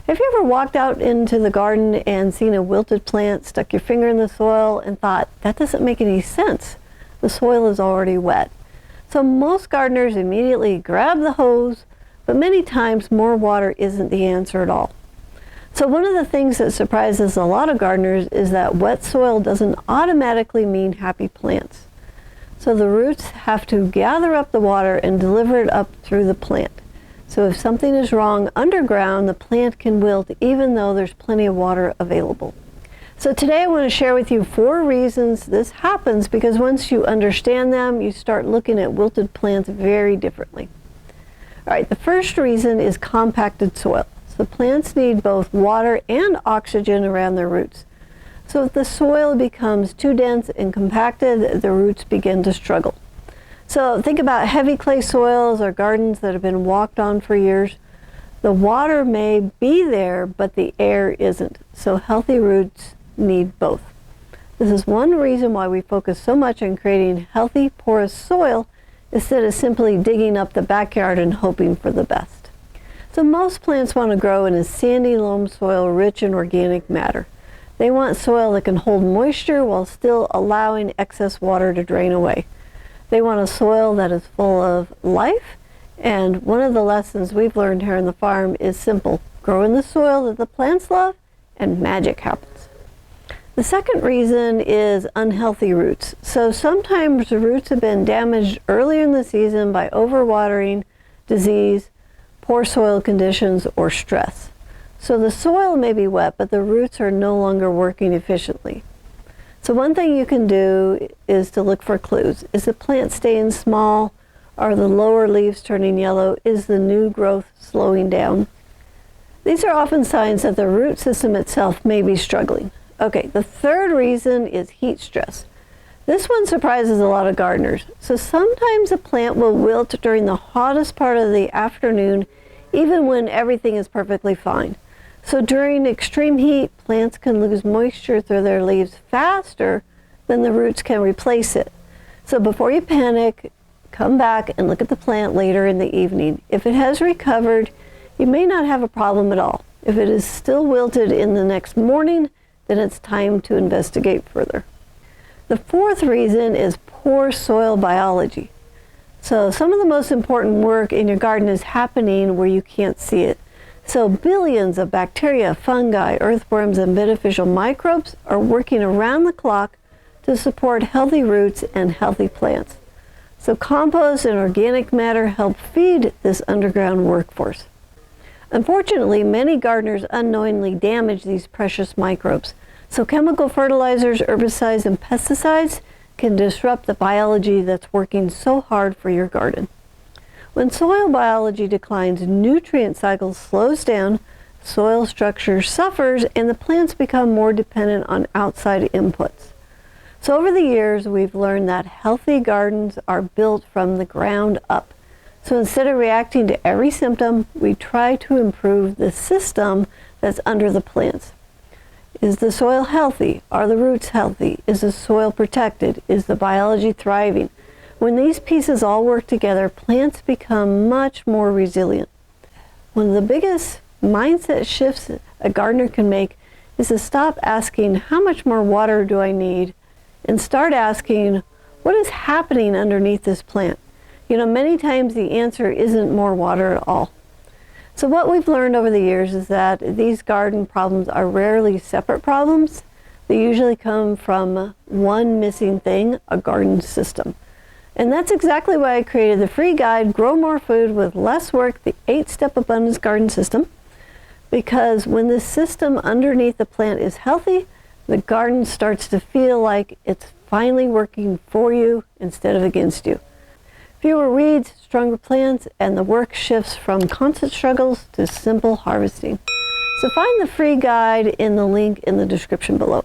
Have you ever walked out into the garden and seen a wilted plant, stuck your finger in the soil, and thought, that doesn't make any sense? The soil is already wet. So most gardeners immediately grab the hose, but many times more water isn't the answer at all. So one of the things that surprises a lot of gardeners is that wet soil doesn't automatically mean happy plants. So the roots have to gather up the water and deliver it up through the plant. So if something is wrong underground, the plant can wilt even though there's plenty of water available. So today I want to share with you 4 reasons this happens, because once you understand them, you start looking at wilted plants very differently. All right, the first reason is compacted soil. So plants need both water and oxygen around their roots. So if the soil becomes too dense and compacted, the roots begin to struggle. So think about heavy clay soils or gardens that have been walked on for years. The water may be there, but the air isn't. So healthy roots need both. This is one reason why we focus so much on creating healthy, porous soil instead of simply digging up the backyard and hoping for the best. So most plants want to grow in a sandy loam soil rich in organic matter. They want soil that can hold moisture while still allowing excess water to drain away. They want a soil that is full of life, and one of the lessons we've learned here on the farm is simple. Grow in the soil that the plants love, and magic happens. The second reason is unhealthy roots. So sometimes the roots have been damaged earlier in the season by overwatering, disease, poor soil conditions, or stress. So the soil may be wet, but the roots are no longer working efficiently. So one thing you can do is to look for clues. Is the plant staying small? Are the lower leaves turning yellow? Is the new growth slowing down? These are often signs that the root system itself may be struggling. Okay, the third reason is heat stress. This one surprises a lot of gardeners. So sometimes a plant will wilt during the hottest part of the afternoon, even when everything is perfectly fine. So during extreme heat, plants can lose moisture through their leaves faster than the roots can replace it. So before you panic, come back and look at the plant later in the evening. If it has recovered, you may not have a problem at all. If it is still wilted in the next morning, then it's time to investigate further. The fourth reason is poor soil biology. So some of the most important work in your garden is happening where you can't see it. So billions of bacteria, fungi, earthworms, and beneficial microbes are working around the clock to support healthy roots and healthy plants. So compost and organic matter help feed this underground workforce. Unfortunately, many gardeners unknowingly damage these precious microbes. So chemical fertilizers, herbicides, and pesticides can disrupt the biology that's working so hard for your garden. When soil biology declines, nutrient cycle slows down, soil structure suffers, and the plants become more dependent on outside inputs. So over the years, we've learned that healthy gardens are built from the ground up. So instead of reacting to every symptom, we try to improve the system that's under the plants. Is the soil healthy? Are the roots healthy? Is the soil protected? Is the biology thriving? When these pieces all work together, plants become much more resilient. One of the biggest mindset shifts a gardener can make is to stop asking, how much more water do I need? And start asking, what is happening underneath this plant? You know, many times the answer isn't more water at all. So what we've learned over the years is that these garden problems are rarely separate problems. They usually come from one missing thing, a garden system. And that's exactly why I created the free guide, Grow More Food with Less Work, the 8-Step Abundance Garden System. Because when the system underneath the plant is healthy, the garden starts to feel like it's finally working for you instead of against you. Fewer weeds, stronger plants, and the work shifts from constant struggles to simple harvesting. So find the free guide in the link in the description below.